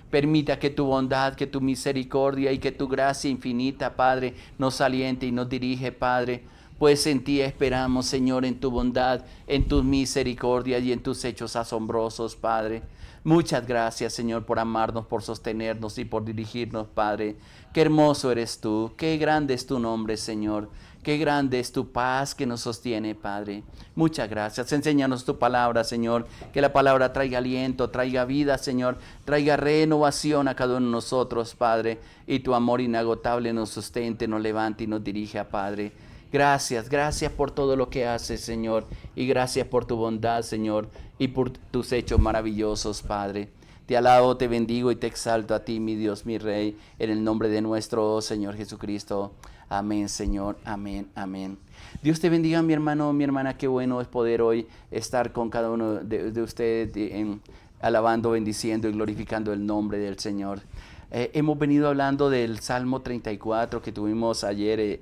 Permita que tu bondad, que tu misericordia y que tu gracia infinita, Padre, nos aliente y nos dirige, Padre. Pues en ti esperamos, Señor, en tu bondad, en tu misericordia y en tus hechos asombrosos, Padre. Muchas gracias, Señor, por amarnos, por sostenernos y por dirigirnos, Padre. Qué hermoso eres tú, qué grande es tu nombre, Señor. Qué grande es tu paz que nos sostiene, Padre. Muchas gracias. Enséñanos tu palabra, Señor. Que la palabra traiga aliento, traiga vida, Señor. Traiga renovación a cada uno de nosotros, Padre. Y tu amor inagotable nos sustente, nos levante y nos dirija, Padre. Gracias, gracias por todo lo que haces, Señor. Y gracias por tu bondad, Señor. Y por tus hechos maravillosos, Padre. Te alabo, te bendigo y te exalto a ti, mi Dios, mi Rey, en el nombre de nuestro Señor Jesucristo. Amén, Señor. Amén, amén. Dios te bendiga, mi hermano, mi hermana. Qué bueno es poder hoy estar con cada uno de ustedes alabando, bendiciendo y glorificando el nombre del Señor. Hemos venido hablando del Salmo 34 que tuvimos ayer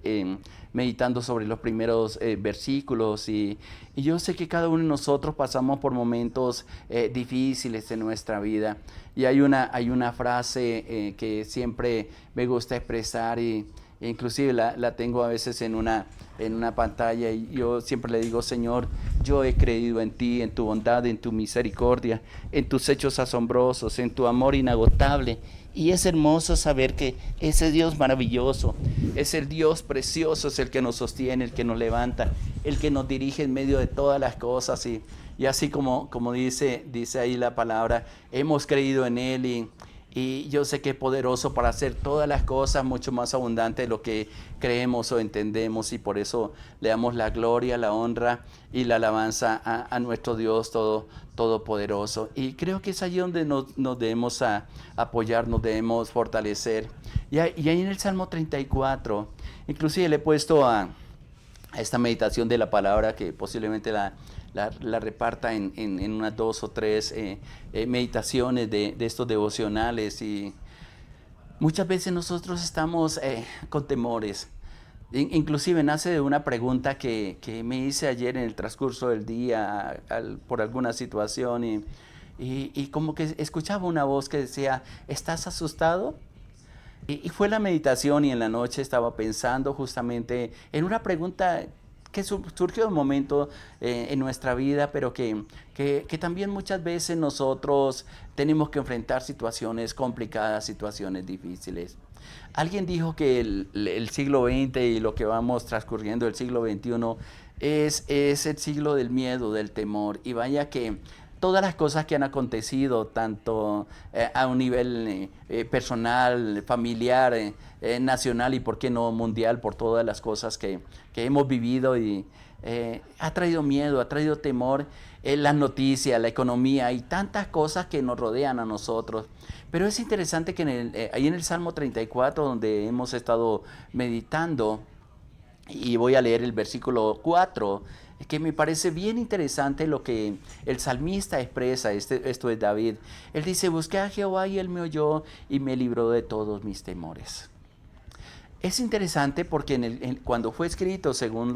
meditando sobre los primeros versículos y yo sé que cada uno de nosotros pasamos por momentos difíciles en nuestra vida y hay una frase que siempre me gusta expresar y inclusive la tengo a veces en una pantalla y yo siempre le digo: Señor, yo he creído en ti, en tu bondad, en tu misericordia, en tus hechos asombrosos, en tu amor inagotable. Y es hermoso saber que ese Dios maravilloso, es el Dios precioso, es el que nos sostiene, el que nos levanta, el que nos dirige en medio de todas las cosas. Y así como dice ahí la palabra, hemos creído en Él y yo sé que es poderoso para hacer todas las cosas mucho más abundante de lo que creemos o entendemos, y por eso le damos la gloria, la honra y la alabanza a nuestro Dios todopoderoso. Y creo que es allí donde nos debemos apoyar, nos debemos fortalecer. Y ahí en el Salmo 34, inclusive le he puesto a esta meditación de la palabra, que posiblemente la reparta en unas 2 o 3 meditaciones de estos devocionales. Y muchas veces nosotros estamos con temores. Inclusive nace de una pregunta que me hice ayer en el transcurso del día por alguna situación y como que escuchaba una voz que decía: ¿estás asustado? Y fue la meditación y en la noche estaba pensando justamente en una pregunta que surgió de un momento en nuestra vida, pero que también muchas veces nosotros tenemos que enfrentar situaciones complicadas, situaciones difíciles. Alguien dijo que el siglo XX y lo que vamos transcurriendo el siglo XXI es el siglo del miedo, del temor. Y vaya que todas las cosas que han acontecido, tanto a un nivel personal, familiar, nacional y por qué no mundial, por todas las cosas que hemos vivido, y ha traído miedo, ha traído temor, las noticias, la economía y tantas cosas que nos rodean a nosotros. Pero es interesante que ahí en el Salmo 34, donde hemos estado meditando, y voy a leer el versículo 4, que me parece bien interesante lo que el salmista expresa. Esto es David. Él dice: busqué a Jehová y él me oyó y me libró de todos mis temores. Es interesante porque cuando fue escrito, según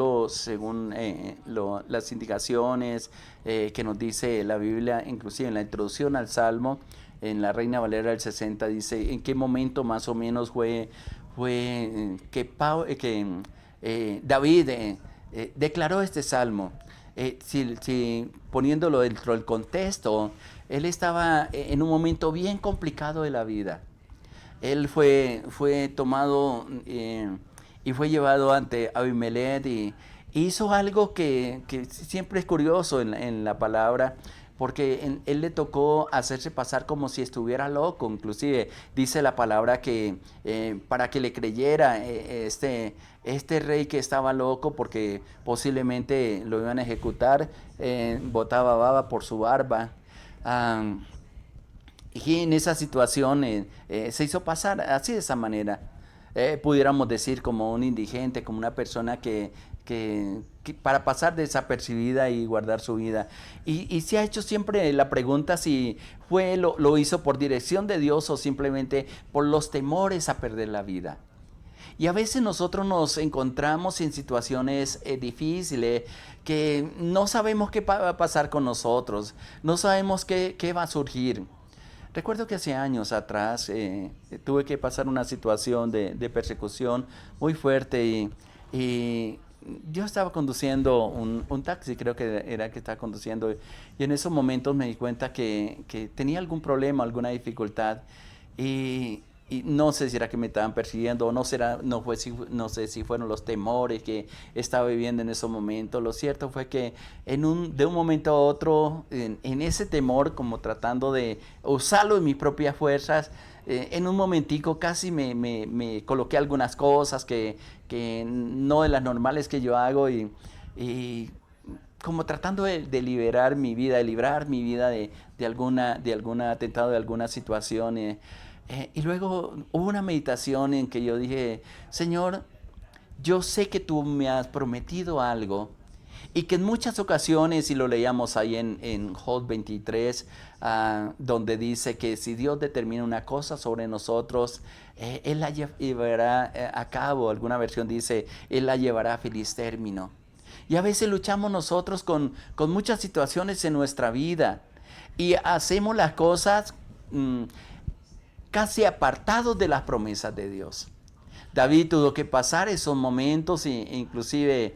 las indicaciones que nos dice la Biblia, inclusive en la introducción al Salmo, en la Reina Valera del 60, dice en qué momento más o menos fue que David declaró este salmo. Si poniéndolo dentro del contexto, él estaba en un momento bien complicado de la vida. Él fue tomado y fue llevado ante Abimelech y hizo algo que siempre es curioso en la palabra, porque él le tocó hacerse pasar como si estuviera loco. Inclusive dice la palabra que para que le creyera este rey que estaba loco, porque posiblemente lo iban a ejecutar, botaba baba por su barba. Y en esa situación se hizo pasar así, de esa manera. Pudiéramos decir como un indigente, como una persona que para pasar desapercibida y guardar su vida. Y se ha hecho siempre la pregunta si lo hizo por dirección de Dios o simplemente por los temores a perder la vida. Y a veces nosotros nos encontramos en situaciones difíciles, que no sabemos qué va a pasar con nosotros, no sabemos qué va a surgir. Recuerdo que hace años atrás tuve que pasar una situación de persecución muy fuerte y yo estaba conduciendo un taxi, creo que era el que estaba conduciendo, y en esos momentos me di cuenta que tenía algún problema, alguna dificultad, y, y no sé si era que me estaban persiguiendo o no, no sé si fueron los temores que estaba viviendo en esos momentos. Lo cierto fue que de un momento a otro, en ese temor, como tratando de usarlo en mis propias fuerzas, en un momentico casi me coloqué algunas cosas que no de las normales que yo hago y como tratando de liberar mi vida, de librar mi vida de algún atentado, de alguna situación. Y luego hubo una meditación en que yo dije, Señor, yo sé que tú me has prometido algo y que en muchas ocasiones, y lo leíamos ahí en Job 23, donde dice que si Dios determina una cosa sobre nosotros, Él la llevará a cabo. Alguna versión dice, Él la llevará a feliz término. Y a veces luchamos nosotros con muchas situaciones en nuestra vida y hacemos las cosas casi apartados de las promesas de Dios. David tuvo que pasar esos momentos, inclusive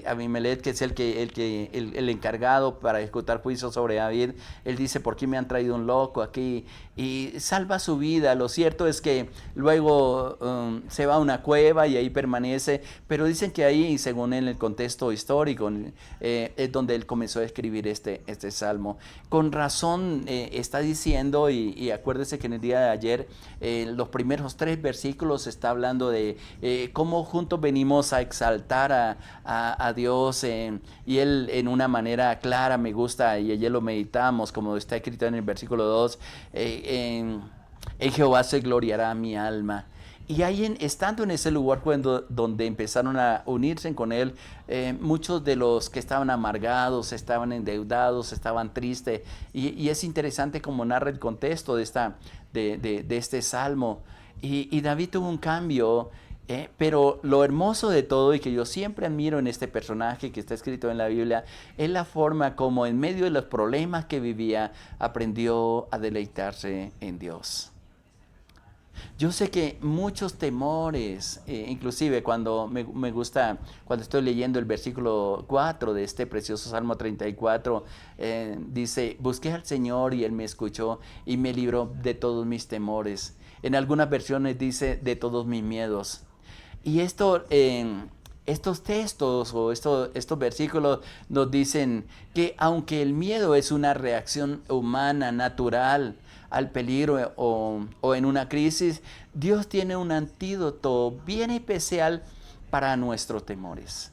Abimelech, que es el encargado para ejecutar juicio sobre David, él dice, ¿por qué me han traído un loco aquí? Y salva su vida. Lo cierto es que luego se va a una cueva y ahí permanece, pero dicen que ahí, según en el contexto histórico, es donde él comenzó a escribir este salmo. Con razón está diciendo, y acuérdese que en el día de ayer, los primeros 3 versículos está hablando de cómo juntos venimos a exaltar a Dios, y él en una manera clara, me gusta, y ayer lo meditamos, como está escrito en el versículo 2, en Jehová se gloriará mi alma. Y ahí estando en ese lugar donde empezaron a unirse con él, muchos de los que estaban amargados, estaban endeudados, estaban tristes. Y es interesante como narra el contexto de este salmo. Y David tuvo un cambio, pero lo hermoso de todo y que yo siempre admiro en este personaje que está escrito en la Biblia es la forma como en medio de los problemas que vivía aprendió a deleitarse en Dios. Yo sé que muchos temores, inclusive cuando me gusta, cuando estoy leyendo el versículo 4 de este precioso Salmo 34, dice, busqué al Señor y Él me escuchó y me libró de todos mis temores. En algunas versiones dice, de todos mis miedos. Y estos textos o estos versículos nos dicen que aunque el miedo es una reacción humana, natural, al peligro o en una crisis, Dios tiene un antídoto bien especial para nuestros temores.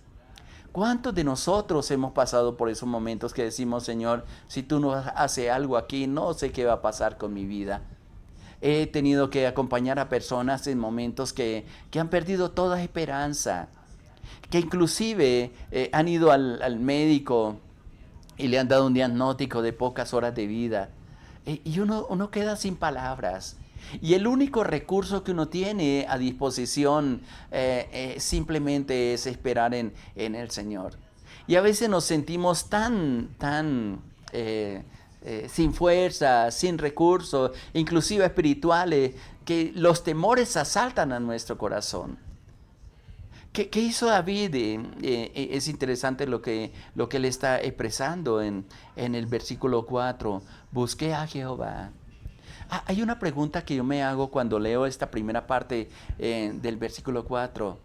¿Cuántos de nosotros hemos pasado por esos momentos que decimos, Señor, si tú no haces algo aquí, no sé qué va a pasar con mi vida? He tenido que acompañar a personas en momentos que han perdido toda esperanza, que inclusive han ido al médico y le han dado un diagnóstico de pocas horas de vida. Y uno queda sin palabras. Y el único recurso que uno tiene a disposición simplemente es esperar en el Señor. Y a veces nos sentimos tan sin fuerza, sin recursos, inclusive espirituales, que los temores asaltan a nuestro corazón. ¿Qué hizo David? Es interesante lo que él está expresando en el versículo 4. Busqué a Jehová. Hay una pregunta que yo me hago cuando leo esta primera parte del versículo 4.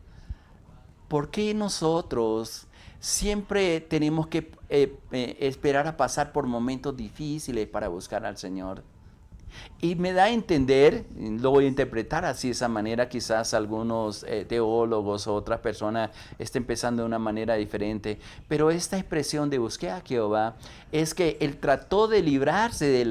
¿Por qué nosotros siempre tenemos que esperar a pasar por momentos difíciles para buscar al Señor? Y me da a entender, lo voy a interpretar así de esa manera, quizás algunos teólogos o otras personas estén pensando de una manera diferente, pero esta expresión de busqué a Jehová es que él trató de librarse de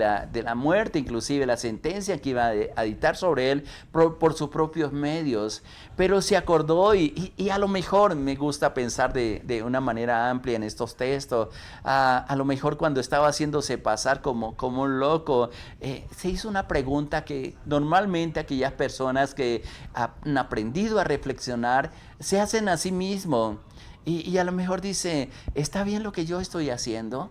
la muerte, inclusive la sentencia que iba a dictar sobre él por sus propios medios, pero se acordó y a lo mejor me gusta pensar de una manera amplia en estos textos, a lo mejor cuando estaba haciéndose pasar como un loco, se hizo una pregunta que normalmente aquellas personas que han aprendido a reflexionar se hacen a sí mismos y a lo mejor dice, ¿está bien lo que yo estoy haciendo?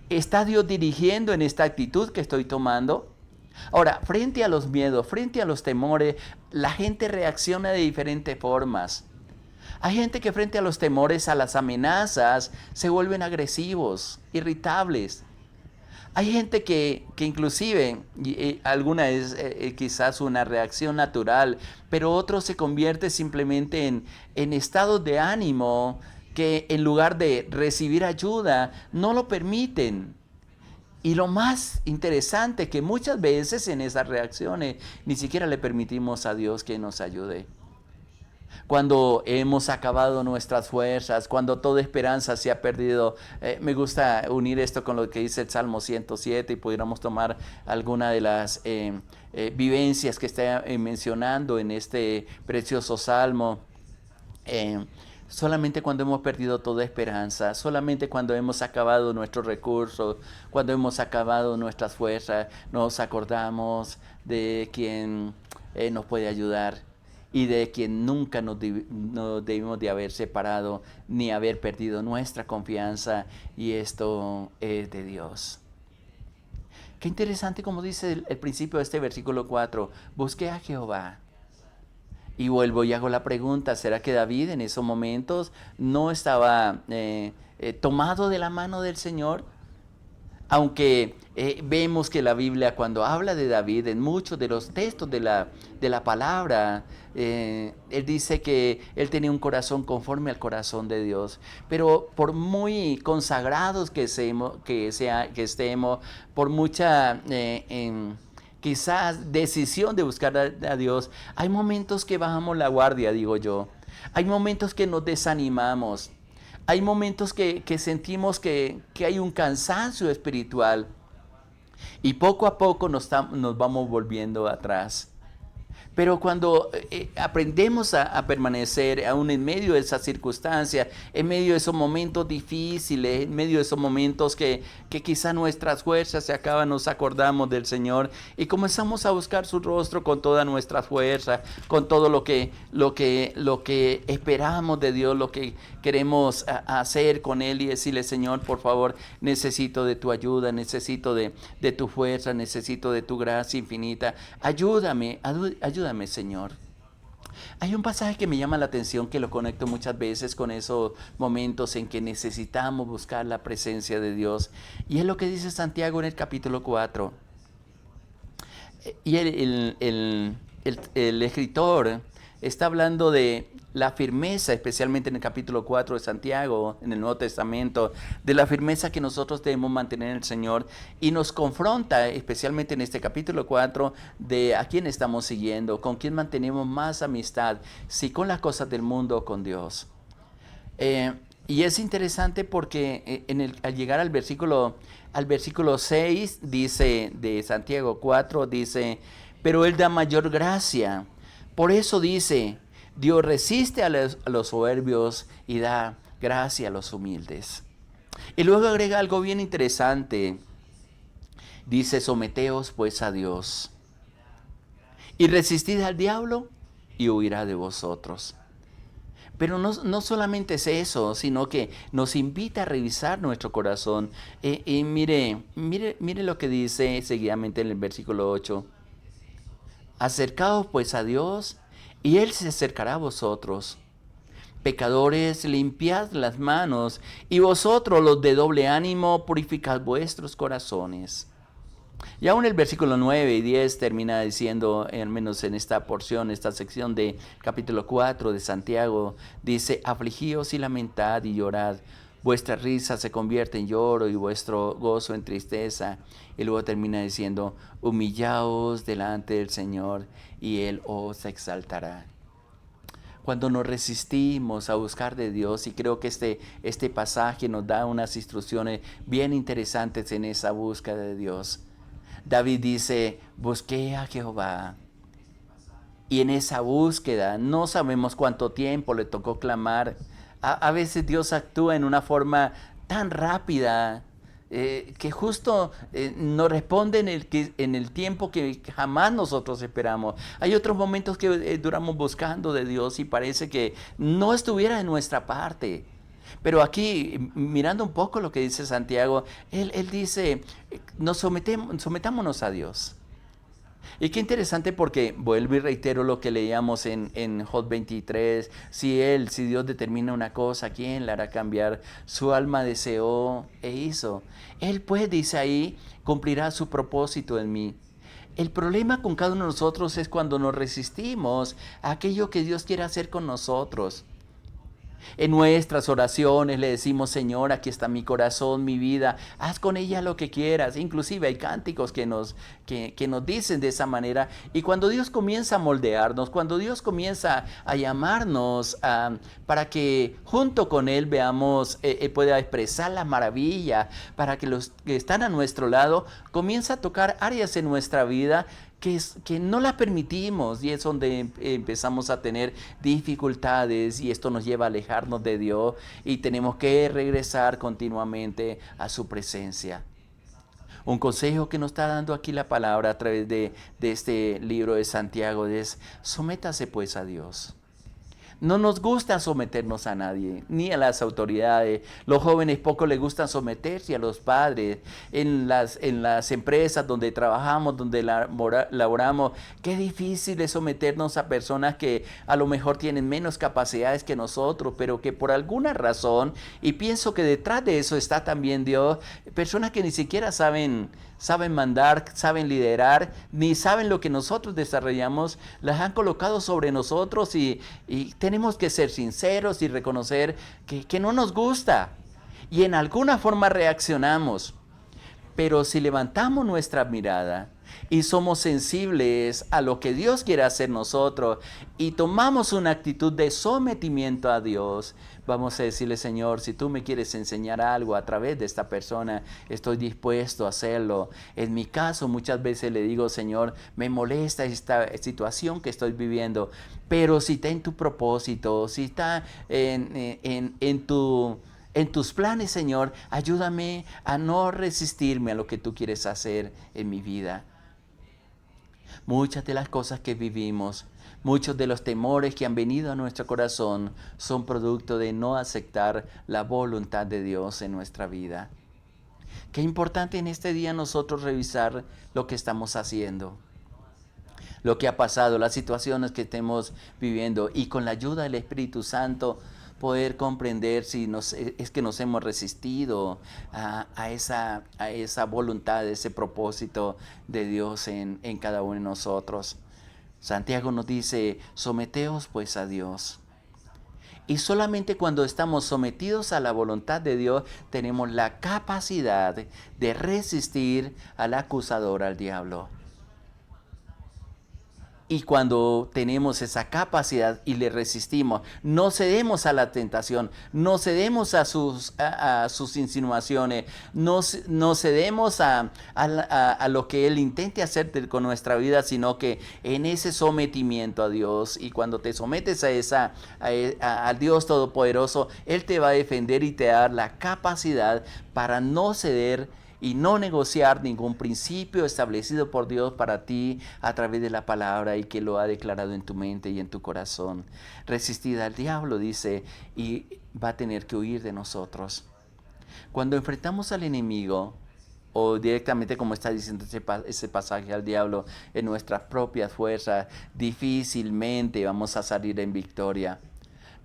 ¿Está Dios dirigiendo en esta actitud que estoy tomando? Ahora, frente a los miedos, frente a los temores, la gente reacciona de diferentes formas. Hay gente que frente a los temores, a las amenazas, se vuelven agresivos, irritables. Hay gente que inclusive, alguna es quizás una reacción natural, pero otro se convierte simplemente en estados de ánimo que en lugar de recibir ayuda, no lo permiten. Y lo más interesante que muchas veces en esas reacciones ni siquiera le permitimos a Dios que nos ayude. Cuando hemos acabado nuestras fuerzas, cuando toda esperanza se ha perdido. Me gusta unir esto con lo que dice el Salmo 107 y pudiéramos tomar alguna de las vivencias que está mencionando en este precioso Salmo. Solamente cuando hemos perdido toda esperanza, solamente cuando hemos acabado nuestros recursos, cuando hemos acabado nuestras fuerzas, nos acordamos de quien nos puede ayudar y de quien nunca nos debimos de haber separado ni haber perdido nuestra confianza, y esto es de Dios. Qué interesante como dice el principio de este versículo 4, busqué a Jehová. Y vuelvo y hago la pregunta, ¿será que David en esos momentos no estaba tomado de la mano del Señor? Aunque vemos que la Biblia, cuando habla de David, en muchos de los textos de la palabra, él dice que él tenía un corazón conforme al corazón de Dios. Pero por muy consagrados que estemos, por mucha quizás decisión de buscar a Dios, hay momentos que bajamos la guardia, digo yo. Hay momentos que nos desanimamos. Hay momentos que sentimos que hay un cansancio espiritual y poco a poco nos vamos volviendo atrás. Pero cuando aprendemos a permanecer aún en medio de esas circunstancias, en medio de esos momentos difíciles, en medio de esos momentos que quizá nuestras fuerzas se acaban, nos acordamos del Señor y comenzamos a buscar su rostro con toda nuestra fuerza, con todo lo que esperamos de Dios, lo que queremos hacer con Él, y decirle: Señor, por favor, necesito de tu ayuda, necesito de tu fuerza, necesito de tu gracia infinita. Ayúdame, Señor. Hay un pasaje que me llama la atención, que lo conecto muchas veces con esos momentos en que necesitamos buscar la presencia de Dios, y es lo que dice Santiago en el capítulo 4. Y el escritor está hablando de la firmeza, especialmente en el capítulo 4 de Santiago, en el Nuevo Testamento, de la firmeza que nosotros debemos mantener en el Señor, y nos confronta, especialmente en este capítulo 4, de a quién estamos siguiendo, con quién mantenemos más amistad, si con las cosas del mundo o con Dios. Y es interesante porque al llegar al versículo 6, dice, de Santiago 4, dice: pero Él da mayor gracia. Por eso dice: Dios resiste a los soberbios y da gracia a los humildes. Y luego agrega algo bien interesante. Dice: someteos pues a Dios y resistid al diablo y huirá de vosotros. Pero no solamente es eso, sino que nos invita a revisar nuestro corazón. Y mire lo que dice seguidamente en el versículo 8. Acercaos pues a Dios, y Él se acercará a vosotros. Pecadores, limpiad las manos, y vosotros, los de doble ánimo, purificad vuestros corazones. Y aún el versículo 9 y 10 termina diciendo, al menos en esta porción, esta sección de capítulo 4 de Santiago, dice: afligíos y lamentad y llorad. Vuestra risa se convierte en lloro y vuestro gozo en tristeza. Y luego termina diciendo: humillaos delante del Señor y Él os exaltará. Cuando nos resistimos a buscar de Dios, y creo que este pasaje nos da unas instrucciones bien interesantes en esa búsqueda de Dios. David dice: busqué a Jehová. Y en esa búsqueda no sabemos cuánto tiempo le tocó clamar. A veces Dios actúa en una forma tan rápida que justo nos responde en el tiempo que jamás nosotros esperamos. Hay otros momentos que duramos buscando de Dios y parece que no estuviera de nuestra parte. Pero aquí, mirando un poco lo que dice Santiago, él dice, sometámonos a Dios. Y qué interesante porque vuelvo y reitero lo que leíamos en Job 23. Si Dios determina una cosa, ¿quién la hará cambiar? Su alma deseó e hizo. Él pues dice ahí, cumplirá su propósito en mí. El problema con cada uno de nosotros es cuando nos resistimos a aquello que Dios quiere hacer con nosotros. En nuestras oraciones le decimos, Señor, aquí está mi corazón, mi vida, haz con ella lo que quieras. Inclusive hay cánticos que nos dicen de esa manera. Y cuando Dios comienza a moldearnos, cuando Dios comienza a llamarnos para que junto con Él veamos, pueda expresar la maravilla, para que los que están a nuestro lado, comienza a tocar áreas en nuestra vida que no la permitimos, y es donde empezamos a tener dificultades, y esto nos lleva a alejarnos de Dios y tenemos que regresar continuamente a su presencia. Un consejo que nos está dando aquí la palabra a través de este libro de Santiago es: sométase pues a Dios. No nos gusta someternos a nadie, ni a las autoridades. Los jóvenes poco les gusta someterse a los padres. En las empresas donde trabajamos, donde laboramos, qué difícil es someternos a personas que a lo mejor tienen menos capacidades que nosotros, pero que por alguna razón, y pienso que detrás de eso está también Dios, personas que ni siquiera saben mandar, saben liderar, ni saben lo que nosotros desarrollamos, las han colocado sobre nosotros, y tenemos que ser sinceros y reconocer que no nos gusta. Y en alguna forma reaccionamos. Pero si levantamos nuestra mirada y somos sensibles a lo que Dios quiere hacer nosotros y tomamos una actitud de sometimiento a Dios, vamos a decirle: Señor, si tú me quieres enseñar algo a través de esta persona, estoy dispuesto a hacerlo. En mi caso, muchas veces le digo: Señor, me molesta esta situación que estoy viviendo, pero si está en tu propósito, si está en tus planes, Señor, ayúdame a no resistirme a lo que tú quieres hacer en mi vida. Muchas de las cosas que vivimos, muchos de los temores que han venido a nuestro corazón son producto de no aceptar la voluntad de Dios en nuestra vida. Qué importante en este día nosotros revisar lo que estamos haciendo, lo que ha pasado, las situaciones que estemos viviendo, y con la ayuda del Espíritu Santo poder comprender si es que nos hemos resistido a esa voluntad, a ese propósito de Dios en cada uno de nosotros. Santiago nos dice: someteos pues a Dios. Y solamente cuando estamos sometidos a la voluntad de Dios tenemos la capacidad de resistir al acusador, al diablo. Y cuando tenemos esa capacidad y le resistimos, no cedemos a la tentación, no cedemos a sus insinuaciones, no cedemos a lo que Él intente hacer con nuestra vida, sino que en ese sometimiento a Dios, y cuando te sometes al Dios Todopoderoso, Él te va a defender y te va a dar la capacidad para no ceder y no negociar ningún principio establecido por Dios para ti a través de la palabra y que lo ha declarado en tu mente y en tu corazón. Resistid al diablo, dice, y va a tener que huir de nosotros. Cuando enfrentamos al enemigo, o directamente, como está diciendo ese pasaje, al diablo en nuestras propias fuerzas, difícilmente vamos a salir en victoria.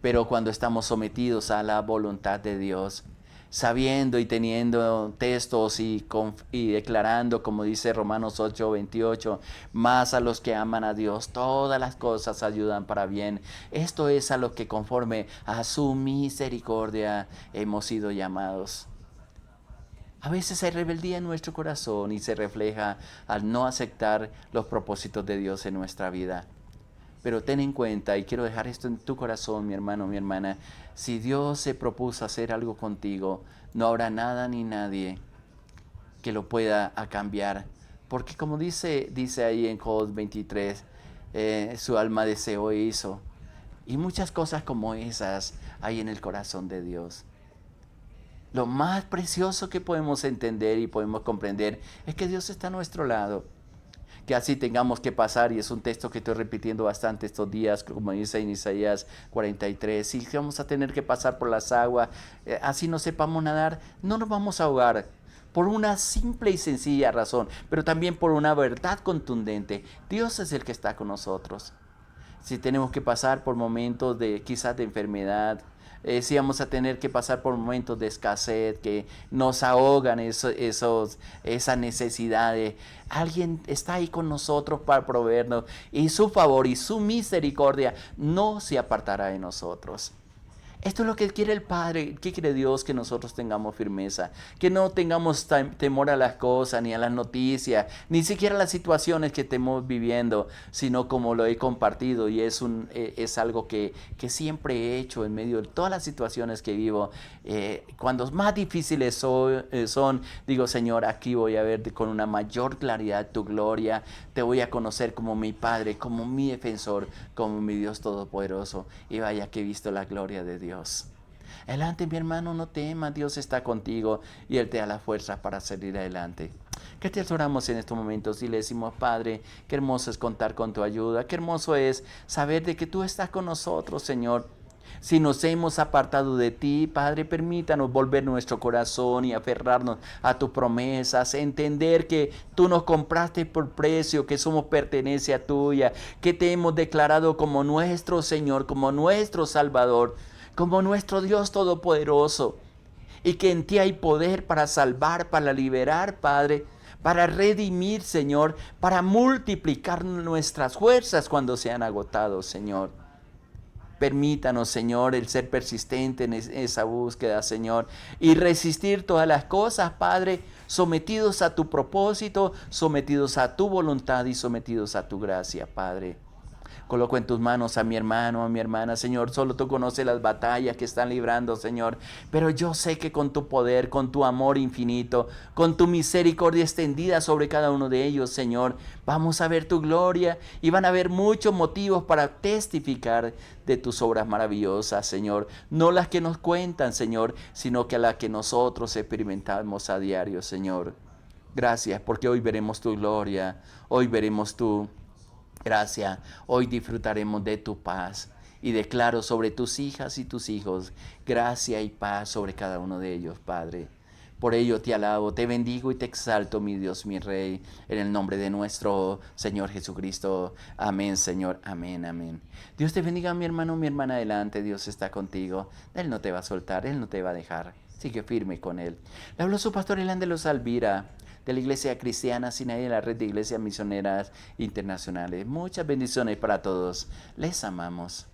Pero cuando estamos sometidos a la voluntad de Dios, sabiendo y teniendo textos y declarando, como dice Romanos 8:28, más a los que aman a Dios, todas las cosas ayudan para bien. Esto es a los que conforme a su misericordia hemos sido llamados. A veces hay rebeldía en nuestro corazón y se refleja al no aceptar los propósitos de Dios en nuestra vida. Pero ten en cuenta, y quiero dejar esto en tu corazón, mi hermano, mi hermana: si Dios se propuso hacer algo contigo, no habrá nada ni nadie que lo pueda cambiar. Porque como dice ahí en Job 23, su alma deseó e hizo. Y muchas cosas como esas hay en el corazón de Dios. Lo más precioso que podemos entender y podemos comprender es que Dios está a nuestro lado, que así tengamos que pasar, y es un texto que estoy repitiendo bastante estos días, como dice en Isaías 43, si vamos a tener que pasar por las aguas, así no sepamos nadar, no nos vamos a ahogar, por una simple y sencilla razón, pero también por una verdad contundente. Dios es el que está con nosotros. Si tenemos que pasar por momentos de quizás de enfermedad, si vamos a tener que pasar por momentos de escasez que nos ahogan esas necesidades, alguien está ahí con nosotros para proveernos, y su favor y su misericordia no se apartará de nosotros. Esto es lo que quiere el Padre, que quiere Dios, que nosotros tengamos firmeza, que no tengamos temor a las cosas, ni a las noticias, ni siquiera a las situaciones que estemos viviendo, sino como lo he compartido, y es algo que siempre he hecho en medio de todas las situaciones que vivo. Cuando más difíciles son, digo, Señor, aquí voy a ver con una mayor claridad tu gloria, te voy a conocer como mi Padre, como mi defensor, como mi Dios todopoderoso, y vaya que he visto la gloria de Dios. Adelante, mi hermano, no temas, Dios está contigo y Él te da la fuerza para salir adelante. Que te oramos en estos momentos y le decimos: Padre, qué hermoso es contar con tu ayuda, qué hermoso es saber de que tú estás con nosotros, Señor. Si nos hemos apartado de ti, Padre, permítanos volver nuestro corazón y aferrarnos a tus promesas, entender que tú nos compraste por precio, que somos pertenencia tuya, que te hemos declarado como nuestro Señor, como nuestro Salvador, como nuestro Dios todopoderoso, y que en ti hay poder para salvar, para liberar, Padre, para redimir, Señor, para multiplicar nuestras fuerzas cuando se han agotado, Señor. Permítanos, Señor, el ser persistente en esa búsqueda, Señor, y resistir todas las cosas, Padre, sometidos a tu propósito, sometidos a tu voluntad y sometidos a tu gracia, Padre. Coloco en tus manos a mi hermano, a mi hermana, Señor. Solo tú conoces las batallas que están librando, Señor. Pero yo sé que con tu poder, con tu amor infinito, con tu misericordia extendida sobre cada uno de ellos, Señor, vamos a ver tu gloria y van a haber muchos motivos para testificar de tus obras maravillosas, Señor. No las que nos cuentan, Señor, sino que las que nosotros experimentamos a diario, Señor. Gracias, porque hoy veremos tu gloria, hoy veremos tu gracia, hoy disfrutaremos de tu paz, y declaro sobre tus hijas y tus hijos gracia y paz sobre cada uno de ellos, Padre. Por ello te alabo, te bendigo y te exalto, mi Dios, mi Rey, en el nombre de nuestro Señor Jesucristo. Amén, Señor, amén, amén. Dios te bendiga, mi hermano, mi hermana, adelante. Dios está contigo. Él no te va a soltar, Él no te va a dejar. Sigue firme con Él. Le habló su pastor Elán de los Alvira, de la Iglesia Cristiana Sinaí, de la red de iglesias misioneras internacionales. Muchas bendiciones para todos. Les amamos.